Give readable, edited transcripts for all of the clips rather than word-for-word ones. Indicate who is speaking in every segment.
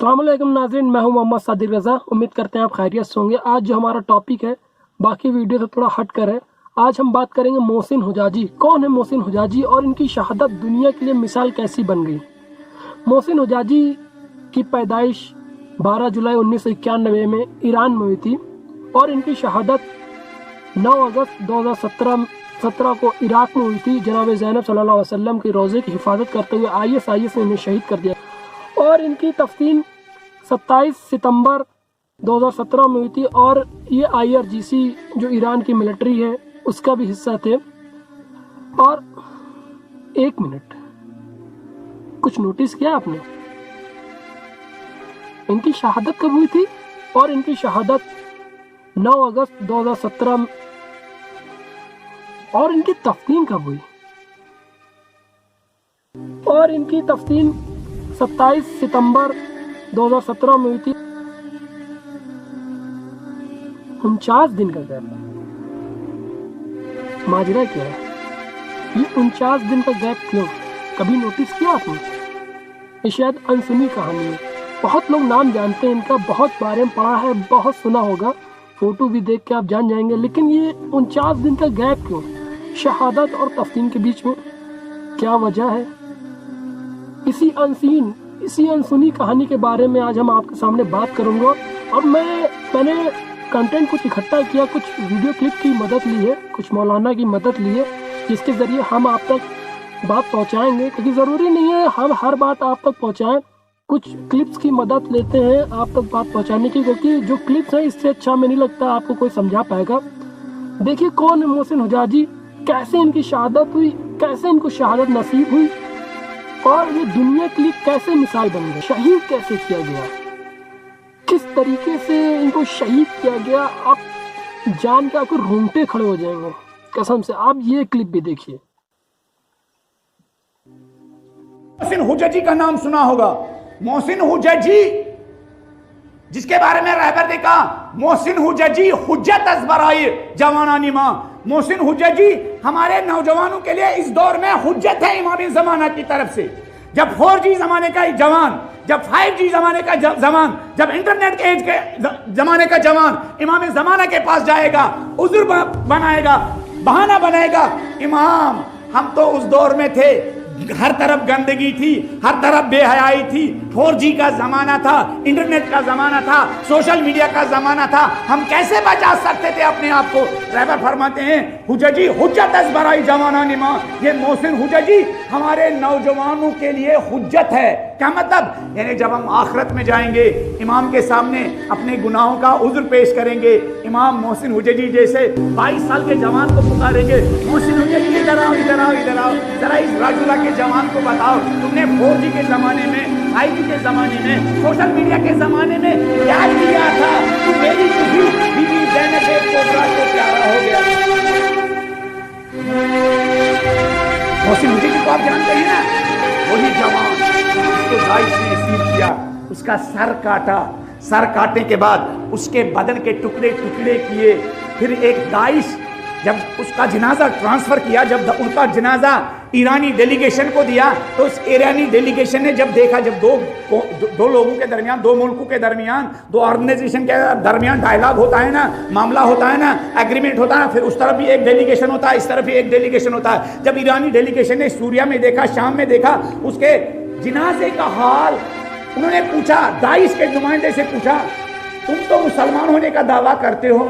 Speaker 1: अस्सलाम वालेकुम नाज़रीन, मैं हूं मोहम्मद सादिक रज़ा। उम्मीद करते हैं आप खैरियत से होंगे। आज जो हमारा टॉपिक है बाकी वीडियो से थोड़ा हट कर है। आज हम बात करेंगे मोहसिन हुजाजी। कौन है मोहसिन हुजाजी और इनकी शहादत दुनिया के लिए मिसाल कैसी बन गई। मोहसिन हुजाजी की पैदाइश 12 जुलाई 1991 में ईरान में हुई थी और इनकी शहादत 9 अगस्त 2017 को इराक में हुई थी। जनाब ज़ैनब सल्लल्लाहु अलैहि वसल्लम के रोज़े की हिफाजत करते हुए ISIS ने इन्हें शहीद कर दिया और इनकी तफ्तीन 27 सितंबर 2017 में हुई थी और ये IRGC जो ईरान की मिलिट्री है उसका भी हिस्सा थे। और एक मिनट, कुछ नोटिस किया आपने, इनकी शहादत कब हुई थी और इनकी शहादत 9 अगस्त 2017 और इनकी तफ्तीन कब हुई और इनकी तफ्तीन 27 सितंबर 2017 में हुई थी। 49 दिन का गैप। माजरा क्या है ये 49 दिन का गैप क्यों? कभी नोटिस किया आपने? ये शायद अनसुनी कहानी है। बहुत लोग नाम जानते हैं इनका, बहुत बारे में पढ़ा है, बहुत सुना होगा, फोटो भी देख के आप जान जाएंगे, लेकिन ये 49 दिन का गैप क्यों? शहादत और तफ्तीन के बीच में क्या वजह है? इसी अनसुनी कहानी के बारे में आज हम आपके सामने बात करूंगा। और मैंने कंटेंट कुछ इकट्ठा किया, कुछ वीडियो क्लिप की मदद ली है, कुछ मौलाना की मदद ली है, जिसके ज़रिए हम आप तक बात पहुंचाएंगे, क्योंकि ज़रूरी नहीं है हम हर बात आप तक पहुंचाएं। कुछ क्लिप्स की मदद लेते हैं आप तक बात पहुंचाने की, क्योंकि जो क्लिप्स हैं इससे अच्छा हमें नहीं लगता आपको कोई समझा पाएगा। देखिए कौन है मोहसिन हुजाजी, कैसे इनकी शहादत हुई, कैसे इनको शहादत नसीब हुई और ये दुनिया के लिए कैसे मिसाल बन गए। शहीद कैसे किया गया, किस तरीके से इनको शहीद किया गया, आप जान के आपको रोंगटे खड़े हो जाएंगे कसम से। आप ये क्लिप भी देखिए।
Speaker 2: मोहसिन हुजाजी का नाम सुना होगा। मोहसिन हुजाजी जिसके बारे में रहबर ने कहा, मोहसिन हुजाजी हुज्जत अज़बराए जवानानी मां। मोहसिन हुजाजी हमारे नौजवानों के लिए इस दौर में हुज्जत है इमाम ज़माना की तरफ से। जब 4G जमाने का जवान, जब 5G जमाने का जवान, जब इंटरनेट के एज के जमाने का जवान इमाम ज़माना के पास जाएगा, उज़्र बनाएगा, बहाना बनाएगा, इमाम हम तो उस दौर में थे, हर तरफ गंदगी थी, हर तरफ बेहयाई थी, 4G का जमाना था, इंटरनेट का जमाना था, सोशल मीडिया का जमाना था, हम कैसे बचा सकते थे अपने आप को। रहबर फरमाते हैं हुजाजी हुज्जत अज़बराए जवानानी मां। ये मोहसिन हुजाजी हमारे नौजवानों के लिए हुज्जत है। क्या मतलब? यानी जब हम आखिरत में जाएंगे, इमाम के सामने अपने गुनाहों का उज़्र पेश करेंगे, इमाम मोहसिन हुजाजी जैसे 22 साल के जवान को पुकारेंगे, मोहसिन हुजाजी इधर आओ, इधर आओ, इधर आओ, जरा इस राजुला के जवान को बताओ, तुमने 4G के जमाने में, 5G के जमाने में, सोशल मीडिया के जमाने में क्या किया था? तो मेरी बीवी ज़ैनब कोबरा को प्यारा हो गया। मोहसिन हुजाजी को आप जानते हैं ना, वही जवान जिसको दाइश ने असीर किया, उसका सर काटा, सर काटने के बाद उसके बदन के टुकड़े टुकड़े किए, फिर एक दाइश जब उसका जनाजा ट्रांसफर किया, जब उनका जनाजा ईरानी डेलीगेशन को दिया, तो उस ईरानी डेलीगेशन ने जब देखा, जब दो लोगों के दरमियान, दो मुल्कों के दरमियान, दो ऑर्गेनाइजेशन के दरमियान डायलॉग होता है ना, मामला होता है ना, एग्रीमेंट होता है, फिर उस तरफ भी एक डेलीगेशन होता है, इस तरफ भी एक डेलीगेशन होता है। जब ईरानी डेलीगेशन ने सूरिया में देखा, शाम में देखा, उसके जनाजे का हाल उन्होंने पूछा, दाइश के नुमाइंदे से पूछा, तुम तो मुसलमान होने का दावा करते हो,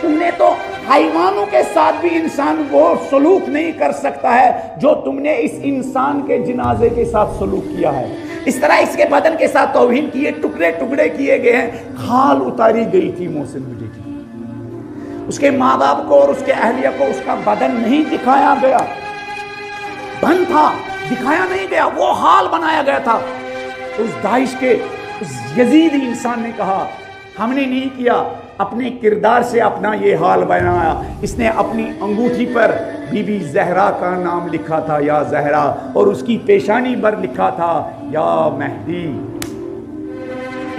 Speaker 2: तुमने तो हैवानों के साथ भी इंसान वो सलूक नहीं कर सकता है जो तुमने इस इंसान के जनाजे के साथ सलूक किया है। इस तरह इसके बदन के साथ तौहीन किए, टुकड़े टुकड़े किए गए हैं, खाल उतारी गई थी मोहसिन हुजाजी। उसके माँ बाप को और उसके अहलिया को उसका बदन नहीं दिखाया गया, बंद था, दिखाया नहीं गया, वो हाल बनाया गया था। उस दाइश के उस यजीदी इंसान ने कहा, हमने नहीं किया, अपने किरदार से अपना ये हाल बनाया। इसने अपनी अंगूठी पर बीबी ज़हरा का नाम लिखा था, या ज़हरा, और उसकी पेशानी पर लिखा था या मेहदी।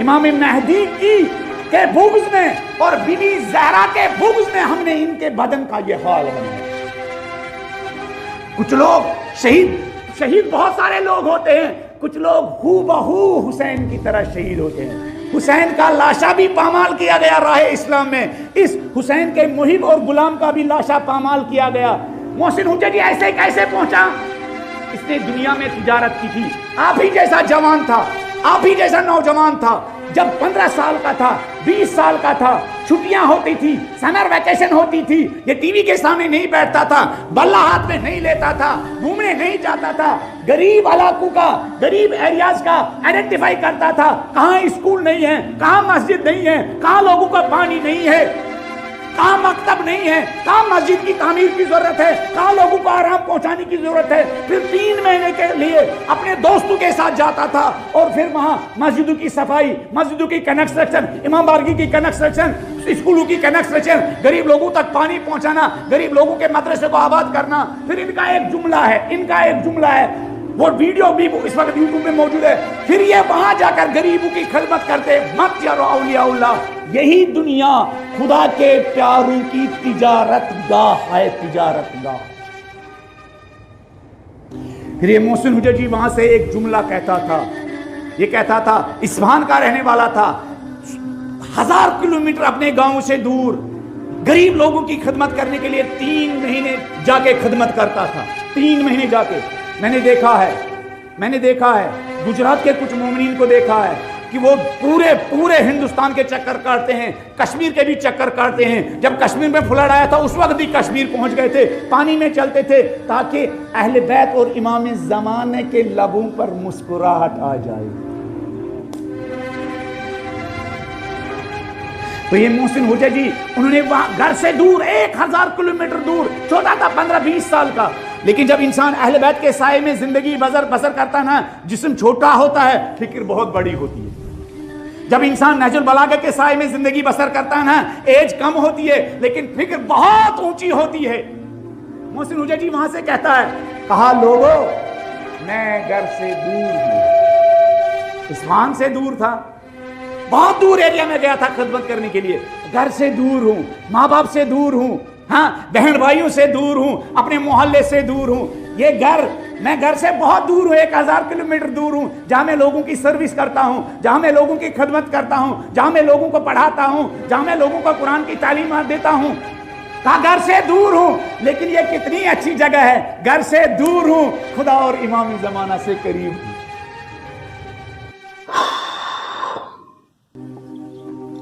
Speaker 2: इमाम मेहदी की के बुग़्ज़ में और बीबी ज़हरा के बुग़्ज़ में हमने इनके बदन का ये हाल बनाया। कुछ लोग शहीद बहुत सारे लोग होते हैं, कुछ लोग हू बहू हुसैन की तरह शहीद होते हैं। हुसैन का लाशा भी पामाल किया गया राह इस्लाम में, इस हुसैन के मुहिब और गुलाम का भी लाशा पामाल किया गया। मोहसिन हुजैजी ऐसे कैसे पहुंचा? इसने दुनिया में तिजारत की थी। आप ही जैसा जवान था, आप ही जैसा नौजवान था, जब 15 साल का था, 20 साल का था, छुट्टियां होती थी, समर वेकेशन होती थी, ये टीवी के सामने नहीं बैठता था, बल्ला हाथ में नहीं लेता था, घूमने नहीं जाता था, गरीब इलाकों का, गरीब एरियाज का आइडेंटिफाई करता था। कहाँ स्कूल नहीं है, कहाँ मस्जिद नहीं है, कहाँ लोगों का पानी नहीं है, कहाँ मकतब नहीं है, कहाँ मस्जिद की तामीर की जरूरत है, कहाँ लोगों को आराम पहुंचाने की जरूरत है। फिर 3 महीने के लिए अपने दोस्तों के साथ जाता था और फिर वहां मस्जिदों की सफाई, मस्जिदों की कंस्ट्रक्शन, इमाम बारगी की कंस्ट्रक्शन, स्कूलों की कंस्ट्रक्शन, गरीब लोगों तक पानी पहुंचाना, गरीब लोगों के मदरसे को आबाद करना। फिर इनका एक जुमला है, वो वीडियो भी इस वक्त यूट्यूब में मौजूद है। फिर ये वहां जाकर गरीबों की खिदमत करते, मत यारो औलियाउल्लाह। यही दुनिया खुदा के प्यारों की तिजारत गाह है, तिजारत गाह। फिर ये मोहसिन हुजैजी वहां से एक जुमला कहता था, ये कहता था, इस्फहान का रहने वाला था, 1000 किलोमीटर अपने गांव से दूर गरीब लोगों की खिदमत करने के लिए 3 महीने जाके खिदमत करता था। 3 महीने जाके मैंने देखा है गुजरात के कुछ मोमिनीन को देखा है कि वो पूरे हिंदुस्तान के चक्कर काटते हैं, कश्मीर के भी चक्कर काटते हैं। जब कश्मीर में फ्लड आया था उस वक्त भी कश्मीर पहुंच गए थे, पानी में चलते थे ताकि अहले बैत और इमाम ज़माने के लबों पर मुस्कुराहट आ जाए। तो ये मोहसिन हुजैजी, उन्होंने वहां घर से दूर 1000 किलोमीटर दूर, छोटा था 15-20 साल का, लेकिन जब इंसान अहले बैत के साए में जिंदगी बसर करता है ना, जिस्म छोटा होता है, फिक्र बहुत बड़ी होती है। जब इंसान नहजुल बलागा के साए में जिंदगी बसर करता है ना, एज कम होती है लेकिन फिक्र बहुत ऊंची होती है। मोहसिन हुजैजी वहां से कहता है, कहा लोगों मैं घर से दूर हूं। इस्फहान से दूर था, बहुत दूर एरिया में गया था खिदमत करने के लिए। घर से दूर हूं, माँ बाप से दूर हूं, हाँ बहन भाइयों से दूर हूं, अपने मोहल्ले से दूर हूं। मैं घर से बहुत दूर हूं, 1000 किलोमीटर दूर हूं, जहां मैं लोगों की सर्विस करता हूं, जहां मैं लोगों की खिदमत करता हूं, जहां मैं लोगों को पढ़ाता हूं, जहां मैं लोगों को कुरान की तालीमात देता हूं। कहा घर से दूर हूं, लेकिन ये कितनी अच्छी जगह है, घर से दूर हूं, खुदा और इमाम ज़माना से करीब हूं।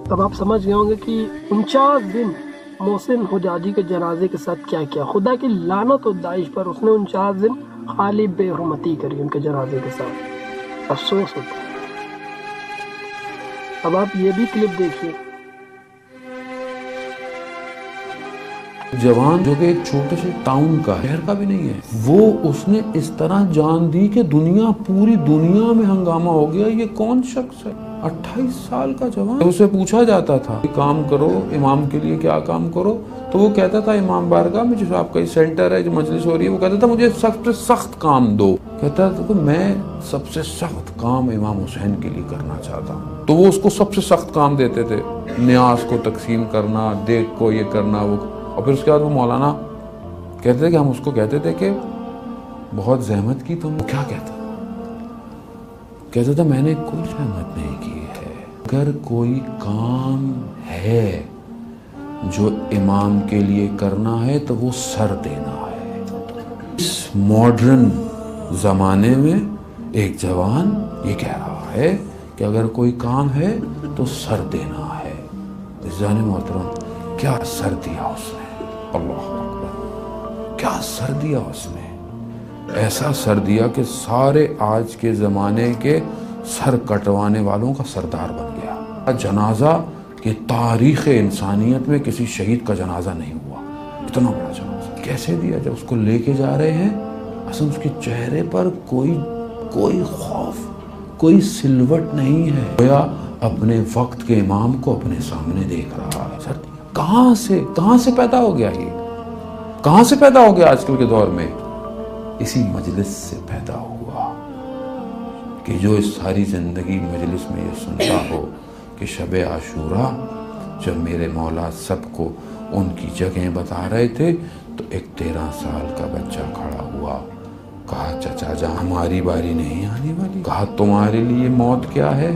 Speaker 1: तब आप समझ गए होंगे कि 49 दिन मोहसिन हुजाजी के जनाजे के साथ क्या किया। खुदा की लानत और दाइश पर उसने 49 दिन खाली बेहुरमती करी उनके जनाजे के साथ। अफसोस होता है। अब आप ये भी क्लिप देखिए।
Speaker 3: जवान जो कि एक छोटे से टाउन का, शहर का भी नहीं है, वो उसने इस तरह जान दी कि पूरी दुनिया में हंगामा हो गया। ये कौन शख्स है? 28 साल का जवान। उसे पूछा जाता था काम करो, इमाम के लिए क्या काम करो, तो वो कहता था इमाम बारगाह में जो आपका सेंटर है, जो मजलिस हो रही है, वो कहता था मुझे सबसे सख्त काम दो। कहता था कि मैं सबसे सख्त काम इमाम हुसैन के लिए करना चाहता हूँ। तो वो उसको सबसे सख्त काम देते थे, न्यास को तकसीम करना, देख को ये करना वो। और फिर उसके बाद वो मौलाना कहते थे कि हम उसको कहते थे कि बहुत जहमत की तुम। क्या कहता था मैंने कोई जहमत नहीं की है। अगर कोई काम है जो इमाम के लिए करना है तो वो सर देना है। इस मॉडर्न ज़माने में एक जवान ये कह रहा है कि अगर कोई काम है तो सर देना है। इज़्ज़ान मोहतरम, क्या सर दिया उसने, अल्लाह अकबर, क्या सर दिया उसने। ऐसा सर दिया कि सारे आज के ज़माने के सर कटवाने वालों का सरदार बन गया। जनाजा कि तारीख़ इंसानियत में किसी शहीद का जनाजा नहीं हुआ, इतना बड़ा जनाजा। कैसे दिया? जब उसको लेके जा रहे हैं, असल उसके चेहरे पर कोई खौफ, कोई सिलवट नहीं है, गोया अपने वक्त के इमाम को अपने सामने देख रहा है। सर कहाँ से पैदा हो गया ये? कहाँ से पैदा हो गया आजकल के दौर में? इसी मजलिस से पैदा हुआ कि जो इस सारी ज़िंदगी मजलिस में ये सुनता हो कि शब आशूरा जब मेरे मौला सबको उनकी जगह बता रहे थे तो एक 13 साल का बच्चा खड़ा हुआ کہا چچا جان ہماری باری نہیں آنے والی. کہا تمہارے لیے موت کیا ہے؟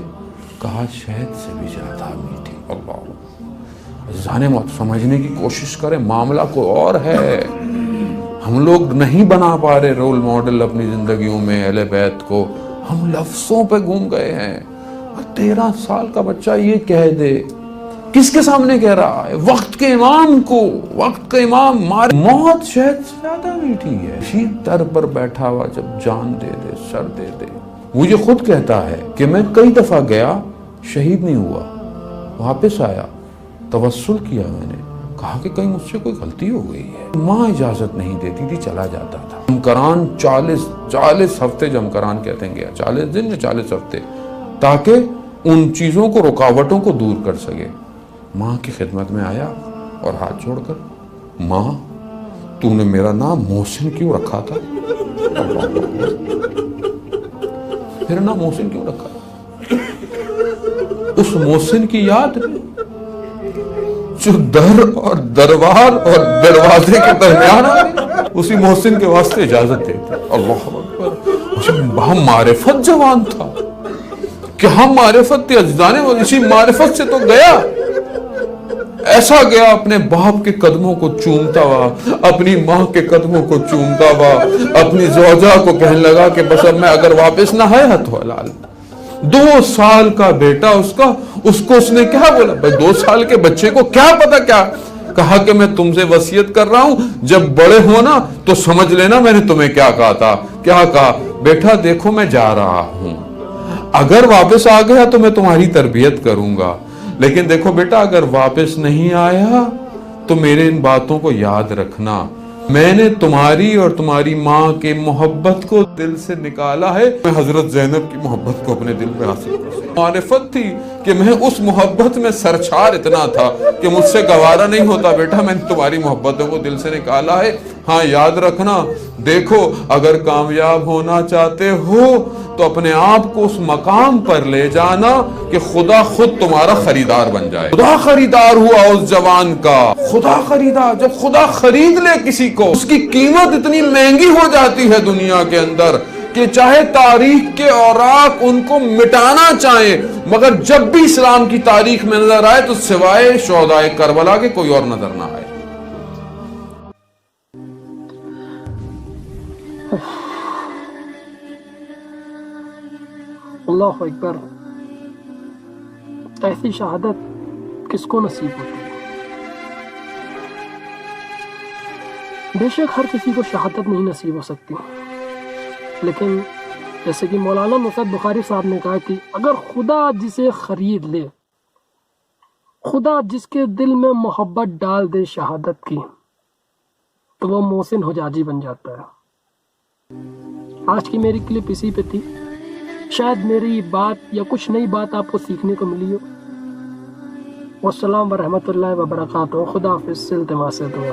Speaker 3: کہا شہد سے بھی زیادہ میٹھی. اللہ عزیزان موت سمجھنے کی کوشش کریں، معاملہ کوئی اور ہے. ہم لوگ نہیں بنا پا رہے رول ماڈل اپنی زندگیوں میں اہل بیت کو، ہم لفظوں پہ گھوم گئے ہیں. اور 13 سال کا بچہ یہ کہہ دے، کس کے سامنے کہہ رہا ہے؟ وقت کے امام کو. وقت کا امام مار موت شہد سے زیادہ میٹھی ہے. اسی در پر بیٹھا ہوا جب جان دے دے، سر دے دے. مجھے خود کہتا ہے کہ میں کئی دفعہ گیا، شہید نہیں ہوا، واپس آیا، توسل کیا. میں نے کہا کہ کہیں مجھ سے کوئی غلطی ہو گئی ہے. ماں اجازت نہیں دیتی تھی، چلا جاتا تھا. جمکران 40 ہفتے جمکران کہتے ہیں گیا، 40 دن یا 40 ہفتے، تاکہ ان چیزوں کو، رکاوٹوں کو دور کر سکے. ماں کی خدمت میں آیا اور ہاتھ چھوڑ کر، ماں تو نے میرا نام محسن کیوں رکھا تھا؟ میرا نام محسن کیوں رکھا؟ اس محسن کی یاد جو در اور دربار اور دروازے کے درمیان، اسی محسن کے واسطے اجازت دیتے. اللہ اکبر. ہم معرفت جوان تھا، کیا معرفت تھی عزیزانے، وہ اسی معرفت سے تو گیا. ایسا گیا اپنے باپ کے قدموں کو چومتا ہوا، اپنی ماں کے قدموں کو چومتا ہوا، اپنی زوجہ کو کہنے لگا کہ بس اب میں اگر واپس نہ آیا تو حلال. 2 سال کا بیٹا اس کا، اس کو اس نے کیا بولا؟ بھائی 2 سال کے بچے کو کیا پتا کیا کہا کہ میں تم سے وصیت کر رہا ہوں، جب بڑے ہونا تو سمجھ لینا میں نے تمہیں کیا کہا تھا. کیا کہا؟ بیٹا دیکھو میں جا رہا ہوں، اگر واپس آ گیا تو میں تمہاری تربیت کروں گا، لیکن دیکھو بیٹا اگر واپس نہیں آیا تو میرے ان باتوں کو یاد رکھنا. میں نے تمہاری اور تمہاری ماں کے محبت کو دل سے نکالا ہے، میں حضرت زینب کی محبت کو اپنے دل میں حاصل کر سکتا. معرفت تھی کہ میں اس محبت میں سرچار اتنا تھا کہ مجھ سے گوارا نہیں ہوتا. بیٹا میں نے تمہاری محبتوں کو دل سے نکالا ہے، ہاں یاد رکھنا. دیکھو اگر کامیاب ہونا چاہتے ہو تو اپنے آپ کو اس مقام پر لے جانا کہ خدا خود تمہارا خریدار بن جائے. خدا خریدار ہوا اس جوان کا. خدا خریدار، جب خدا خرید لے کسی کو، اس کی قیمت اتنی مہنگی ہو جاتی ہے دنیا کے اندر کہ چاہے تاریخ کے اوراق ان کو مٹانا چاہیں، مگر جب بھی اسلام کی تاریخ میں نظر آئے تو سوائے شہدائے کربلا کے کوئی اور نظر نہ آئے.
Speaker 1: اللہ اکبر. ایسی شہادت کس کو نصیب ہوتی ہے؟ بے شک ہر کسی کو شہادت نہیں نصیب ہو سکتی، لیکن جیسے کہ مولانا نصرت بخاری صاحب نے کہا کہ اگر خدا جسے خرید لے، خدا جس کے دل میں محبت ڈال دے شہادت کی، تو وہ محسن حجاجی بن جاتا ہے. آج کی میری کلپ اسی پہ تھی. شاید میری بات یا کچھ نئی بات آپ کو سیکھنے کو ملی ہو. والسلام ورحمۃ اللہ وبرکاتہ. خدا حافظ. التماس دعا.